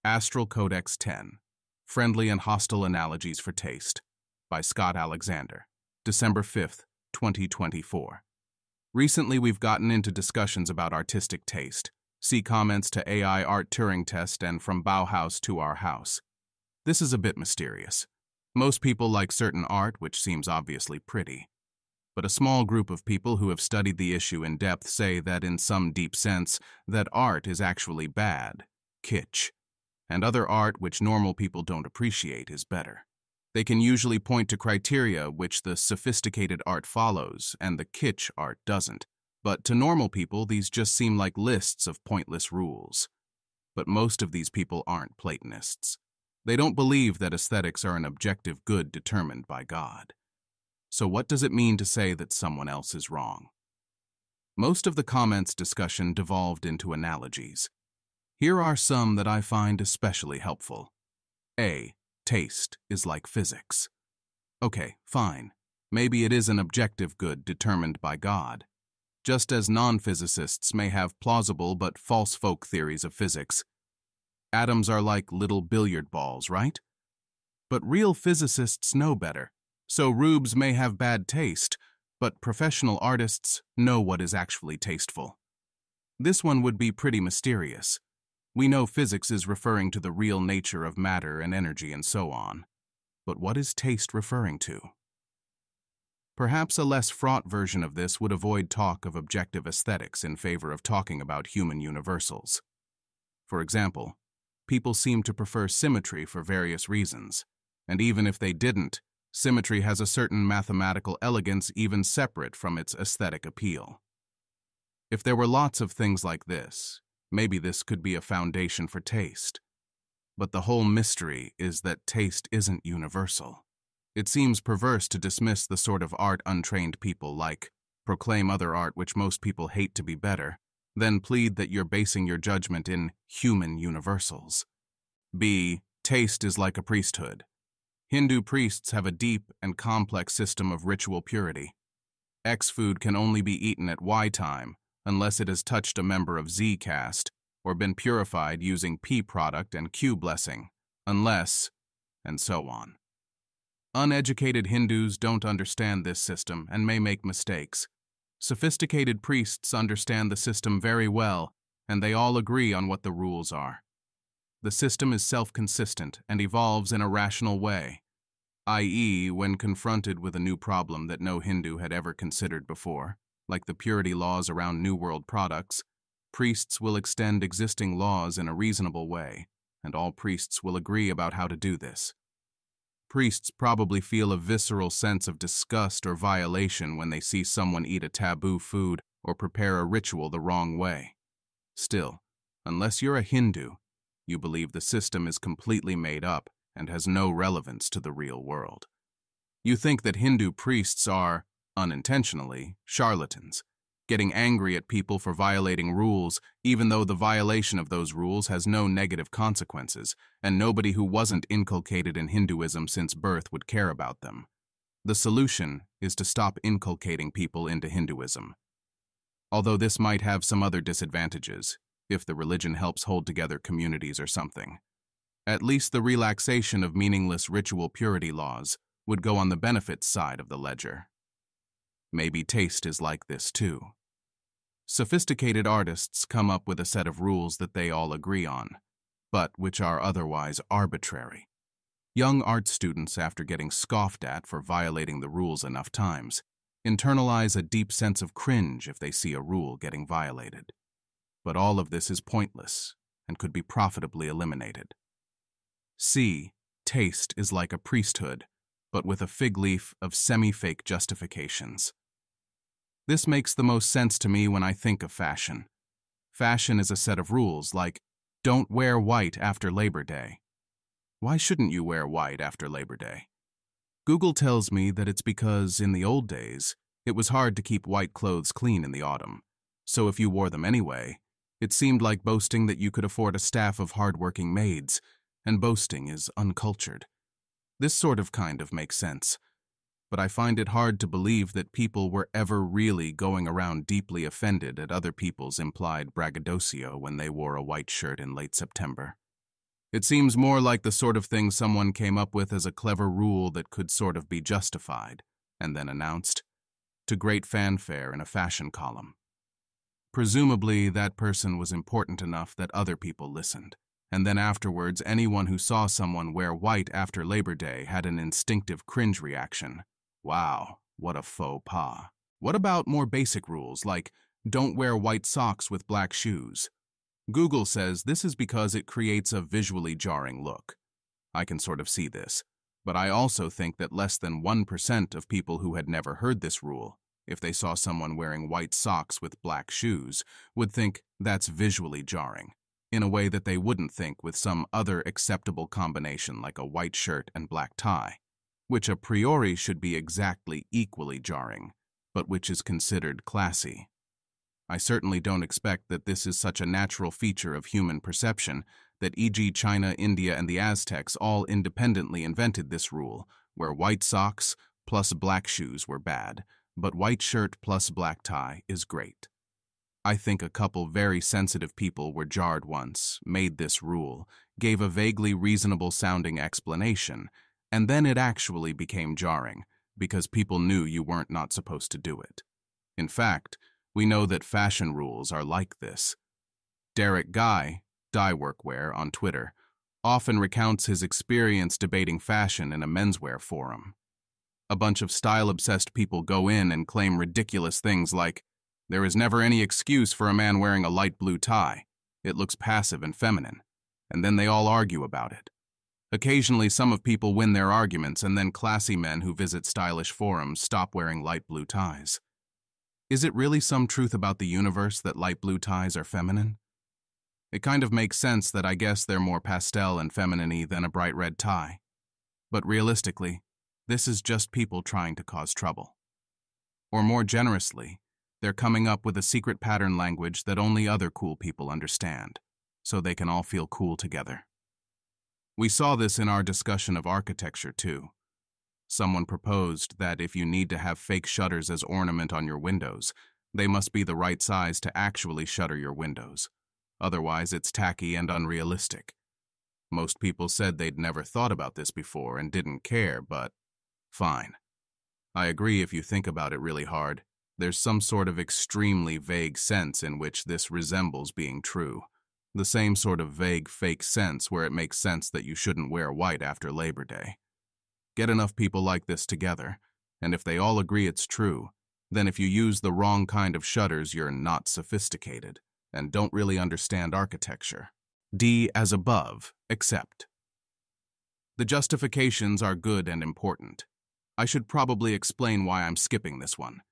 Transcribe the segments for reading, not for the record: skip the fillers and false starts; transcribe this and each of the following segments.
Astral Codex 10, Friendly and Hostile Analogies for Taste, by Scott Alexander, December 5th, 2024. Recently, we've gotten into discussions about artistic taste. See comments to AI Art Turing Test and From Bauhaus to Our House. This is a bit mysterious. Most people like certain art, which seems obviously pretty. But a small group of people who have studied the issue in depth say that in some deep sense, that art is actually bad, kitsch, and other art which normal people don't appreciate is better. They can usually point to criteria which the sophisticated art follows and the kitsch art doesn't. But to normal people, these just seem like lists of pointless rules. But most of these people aren't Platonists. They don't believe that aesthetics are an objective good determined by God. So what does it mean to say that someone else is wrong? Most of the comments discussion devolved into analogies. Here are some that I find especially helpful. A. Taste is like physics. Okay, fine. Maybe it is an objective good determined by God. Just as non-physicists may have plausible but false folk theories of physics. Atoms are like little billiard balls, right? But real physicists know better. So rubes may have bad taste, but professional artists know what is actually tasteful. This one would be pretty mysterious. We know physics is referring to the real nature of matter and energy and so on. But what is taste referring to? Perhaps a less fraught version of this would avoid talk of objective aesthetics in favor of talking about human universals. For example, people seem to prefer symmetry for various reasons, and even if they didn't, symmetry has a certain mathematical elegance even separate from its aesthetic appeal. If there were lots of things like this, maybe this could be a foundation for taste. But the whole mystery is that taste isn't universal. It seems perverse to dismiss the sort of art untrained people like, proclaim other art which most people hate to be better, then plead that you're basing your judgment in human universals. B. Taste is like a priesthood. Hindu priests have a deep and complex system of ritual purity. X food can only be eaten at Y time unless it has touched a member of Z caste or been purified using P product and Q blessing, unless, and so on. Uneducated Hindus don't understand this system and may make mistakes. Sophisticated priests understand the system very well, and they all agree on what the rules are. The system is self-consistent and evolves in a rational way, i.e., when confronted with a new problem that no Hindu had ever considered before, like the purity laws around New World products, priests will extend existing laws in a reasonable way, and all priests will agree about how to do this. Priests probably feel a visceral sense of disgust or violation when they see someone eat a taboo food or prepare a ritual the wrong way. Still, unless you're a Hindu, you believe the system is completely made up and has no relevance to the real world. You think that Hindu priests are, unintentionally, charlatans, getting angry at people for violating rules even though the violation of those rules has no negative consequences, and nobody who wasn't inculcated in Hinduism since birth would care about them. The solution is to stop inculcating people into Hinduism. Although this might have some other disadvantages, if the religion helps hold together communities or something. At least the relaxation of meaningless ritual purity laws would go on the benefits side of the ledger. Maybe taste is like this too. Sophisticated artists come up with a set of rules that they all agree on, but which are otherwise arbitrary. Young art students, after getting scoffed at for violating the rules enough times, internalize a deep sense of cringe if they see a rule getting violated. But all of this is pointless and could be profitably eliminated. C. Taste is like a priesthood, but with a fig leaf of semi-fake justifications. This makes the most sense to me when I think of fashion. Fashion is a set of rules like, don't wear white after Labor Day. Why shouldn't you wear white after Labor Day? Google tells me that it's because, in the old days, it was hard to keep white clothes clean in the autumn, so if you wore them anyway, it seemed like boasting that you could afford a staff of hard-working maids, and boasting is uncultured. This sort of kind of makes sense, but I find it hard to believe that people were ever really going around deeply offended at other people's implied braggadocio when they wore a white shirt in late September. It seems more like the sort of thing someone came up with as a clever rule that could sort of be justified, and then announced, to great fanfare in a fashion column. Presumably, that person was important enough that other people listened, and then afterwards anyone who saw someone wear white after Labor Day had an instinctive cringe reaction. Wow, what a faux pas. What about more basic rules, like don't wear white socks with black shoes? Google says this is because it creates a visually jarring look. I can sort of see this, but I also think that less than 1% of people who had never heard this rule, if they saw someone wearing white socks with black shoes, would think that's visually jarring, in a way that they wouldn't think with some other acceptable combination like a white shirt and black tie, which a priori should be exactly equally jarring, but which is considered classy. I certainly don't expect that this is such a natural feature of human perception that e.g. China, India, and the Aztecs all independently invented this rule, where white socks plus black shoes were bad, but white shirt plus black tie is great. I think a couple very sensitive people were jarred once, made this rule, gave a vaguely reasonable-sounding explanation, and then it actually became jarring, because people knew you weren't not supposed to do it. In fact, we know that fashion rules are like this. Derek Guy, Dye Workwear, on Twitter, often recounts his experience debating fashion in a menswear forum. A bunch of style-obsessed people go in and claim ridiculous things like, there is never any excuse for a man wearing a light blue tie. It looks passive and feminine. And then they all argue about it. Occasionally, some of people win their arguments, and then classy men who visit stylish forums stop wearing light blue ties. Is it really some truth about the universe that light blue ties are feminine? It kind of makes sense that I guess they're more pastel and feminine-y than a bright red tie. But realistically, this is just people trying to cause trouble. Or more generously, they're coming up with a secret pattern language that only other cool people understand, so they can all feel cool together. We saw this in our discussion of architecture, too. Someone proposed that if you need to have fake shutters as ornament on your windows, they must be the right size to actually shutter your windows. Otherwise, it's tacky and unrealistic. Most people said they'd never thought about this before and didn't care, but fine. I agree if you think about it really hard. There's some sort of extremely vague sense in which this resembles being true. The same sort of vague fake sense where it makes sense that you shouldn't wear white after Labor Day. Get enough people like this together, and if they all agree it's true, then if you use the wrong kind of shutters, you're not sophisticated and don't really understand architecture. D as above, except. The justifications are good and important. I should probably explain why I'm skipping this one.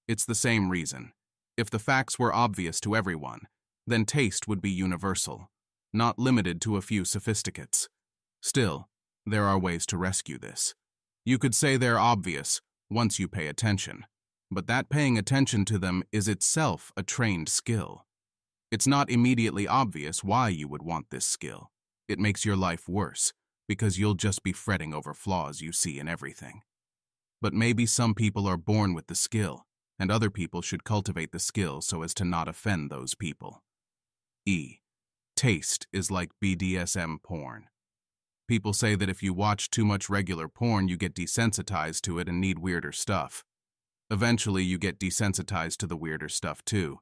It's the same reason. If the facts were obvious to everyone, then taste would be universal, not limited to a few sophisticates. Still, there are ways to rescue this. You could say they're obvious once you pay attention, but that paying attention to them is itself a trained skill. It's not immediately obvious why you would want this skill. It makes your life worse, because you'll just be fretting over flaws you see in everything. But maybe some people are born with the skill, and other people should cultivate the skill so as to not offend those people. E. Taste is like BDSM porn. People say that if you watch too much regular porn, you get desensitized to it and need weirder stuff. Eventually, you get desensitized to the weirder stuff too,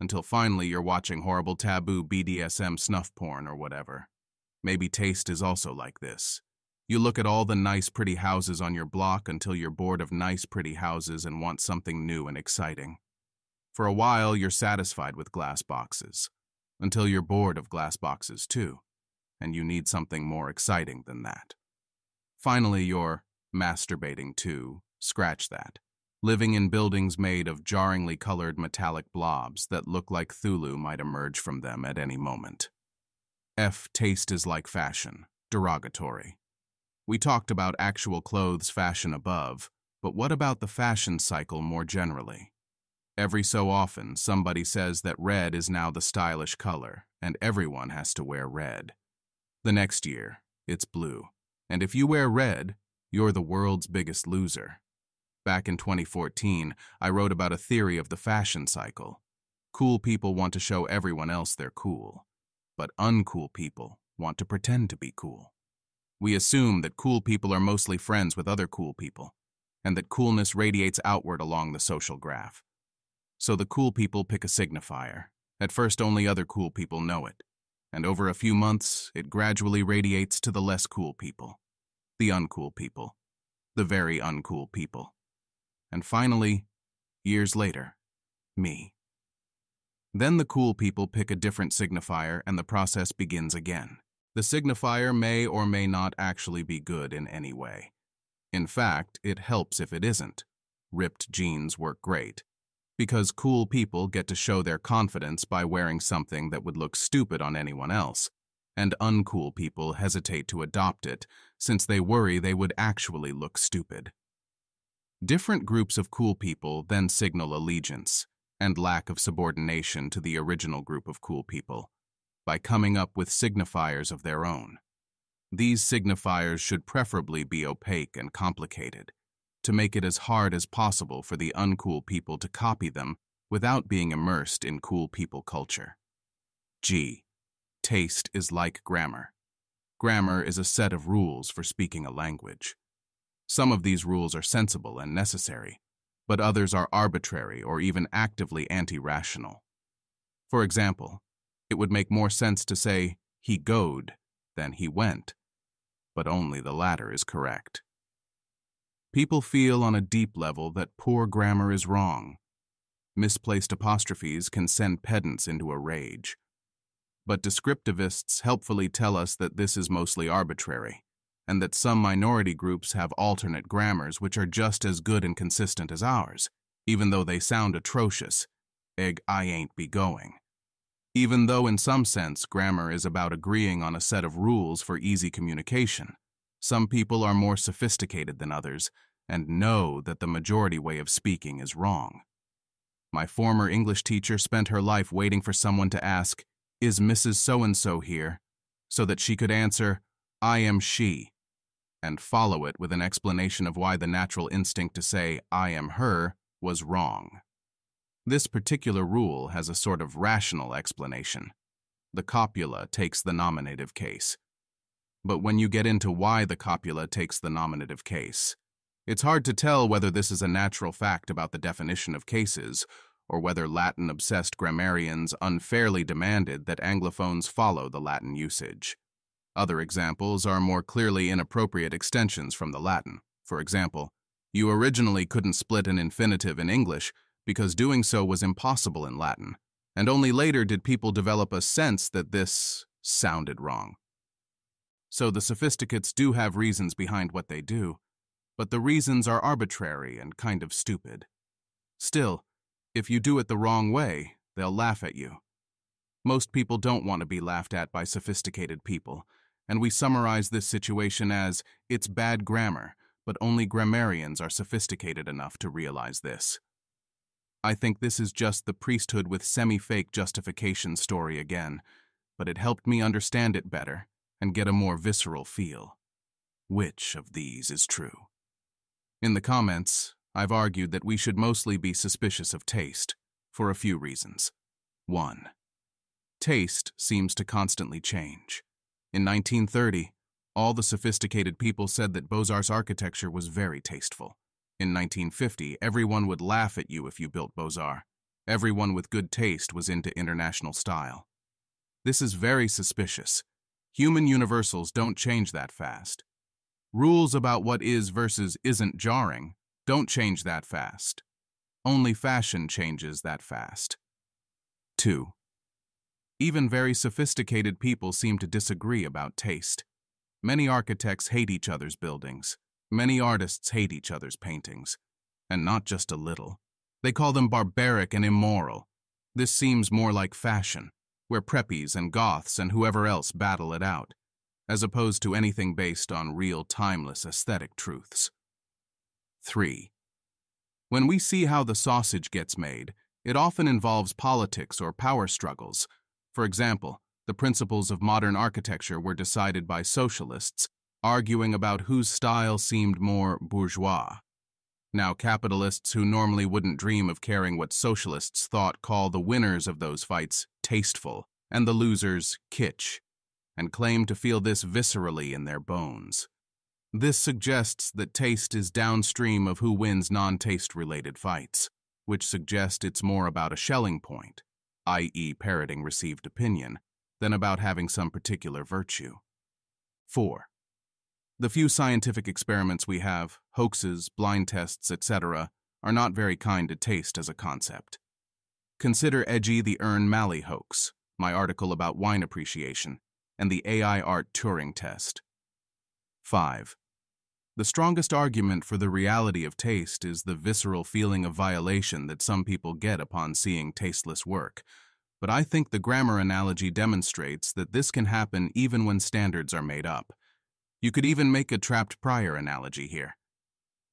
until finally you're watching horrible taboo BDSM snuff porn or whatever. Maybe taste is also like this. You look at all the nice, pretty houses on your block until you're bored of nice, pretty houses and want something new and exciting. For a while, you're satisfied with glass boxes, until you're bored of glass boxes too, and you need something more exciting than that. Finally, you're masturbating to, scratch that, living in buildings made of jarringly colored metallic blobs that look like Cthulhu might emerge from them at any moment. F. Taste is like fashion, derogatory. We talked about actual clothes fashion above, but what about the fashion cycle more generally? Every so often, somebody says that red is now the stylish color, and everyone has to wear red. The next year, it's blue. And if you wear red, you're the world's biggest loser. Back in 2014, I wrote about a theory of the fashion cycle. Cool people want to show everyone else they're cool, but uncool people want to pretend to be cool. We assume that cool people are mostly friends with other cool people, and that coolness radiates outward along the social graph. So the cool people pick a signifier. At first, only other cool people know it, and over a few months, it gradually radiates to the less cool people, the uncool people, the very uncool people. And finally, years later, me. Then the cool people pick a different signifier and the process begins again. The signifier may or may not actually be good in any way. In fact, it helps if it isn't. Ripped jeans work great, because cool people get to show their confidence by wearing something that would look stupid on anyone else, and uncool people hesitate to adopt it since they worry they would actually look stupid. Different groups of cool people then signal allegiance and lack of subordination to the original group of cool people by coming up with signifiers of their own. These signifiers should preferably be opaque and complicated, to make it as hard as possible for the uncool people to copy them without being immersed in cool people culture. G. Taste is like grammar. Grammar is a set of rules for speaking a language. Some of these rules are sensible and necessary, but others are arbitrary or even actively anti-rational. For example, it would make more sense to say, "he goed" than "he went," but only the latter is correct. People feel on a deep level that poor grammar is wrong. Misplaced apostrophes can send pedants into a rage. But descriptivists helpfully tell us that this is mostly arbitrary, and that some minority groups have alternate grammars which are just as good and consistent as ours, even though they sound atrocious. I ain't be going. Even though in some sense grammar is about agreeing on a set of rules for easy communication, some people are more sophisticated than others and know that the majority way of speaking is wrong. My former English teacher spent her life waiting for someone to ask, "Is Mrs. So-and-so here?" so that she could answer, "I am she," and follow it with an explanation of why the natural instinct to say, "I am her," was wrong. This particular rule has a sort of rational explanation. The copula takes the nominative case. But when you get into why the copula takes the nominative case, it's hard to tell whether this is a natural fact about the definition of cases, or whether Latin-obsessed grammarians unfairly demanded that Anglophones follow the Latin usage. Other examples are more clearly inappropriate extensions from the Latin. For example, you originally couldn't split an infinitive in English because doing so was impossible in Latin, and only later did people develop a sense that this sounded wrong. So the sophisticates do have reasons behind what they do, but the reasons are arbitrary and kind of stupid. Still, if you do it the wrong way, they'll laugh at you. Most people don't want to be laughed at by sophisticated people, and we summarize this situation as, "It's bad grammar, but only grammarians are sophisticated enough to realize this." I think this is just the priesthood with semi-fake justification story again, but it helped me understand it better and get a more visceral feel. Which of these is true? In the comments, I've argued that we should mostly be suspicious of taste, for a few reasons. 1. Taste seems to constantly change. In 1930, all the sophisticated people said that Beaux-Arts architecture was very tasteful. In 1950, everyone would laugh at you if you built Beaux-Arts. Everyone with good taste was into international style. This is very suspicious. Human universals don't change that fast. Rules about what is versus isn't jarring don't change that fast. Only fashion changes that fast. 2. Even very sophisticated people seem to disagree about taste. Many architects hate each other's buildings. Many artists hate each other's paintings. And not just a little. They call them barbaric and immoral. This seems more like fashion, where preppies and goths and whoever else battle it out, as opposed to anything based on real timeless aesthetic truths. 3. When we see how the sausage gets made, it often involves politics or power struggles. For example, the principles of modern architecture were decided by socialists, arguing about whose style seemed more bourgeois. Now capitalists who normally wouldn't dream of caring what socialists thought call the winners of those fights tasteful and the losers kitsch. and claim to feel this viscerally in their bones. This suggests that taste is downstream of who wins non-taste-related fights, which suggest it's more about a Schelling point, i.e. parroting received opinion, than about having some particular virtue. 4. The few scientific experiments we have, hoaxes, blind tests, etc., are not very kind to taste as a concept. Consider Edgy the Ern Malley hoax, my article about wine appreciation, and the AI art Turing test. 5. The strongest argument for the reality of taste is the visceral feeling of violation that some people get upon seeing tasteless work, but I think the grammar analogy demonstrates that this can happen even when standards are made up. You could even make a trapped prior analogy here.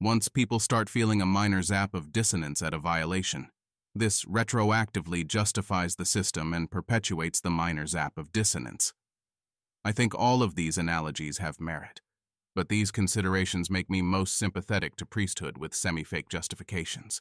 Once people start feeling a minor zap of dissonance at a violation, this retroactively justifies the system and perpetuates the minor zap of dissonance. I think all of these analogies have merit, but these considerations make me most sympathetic to priesthood with semi-fake justifications.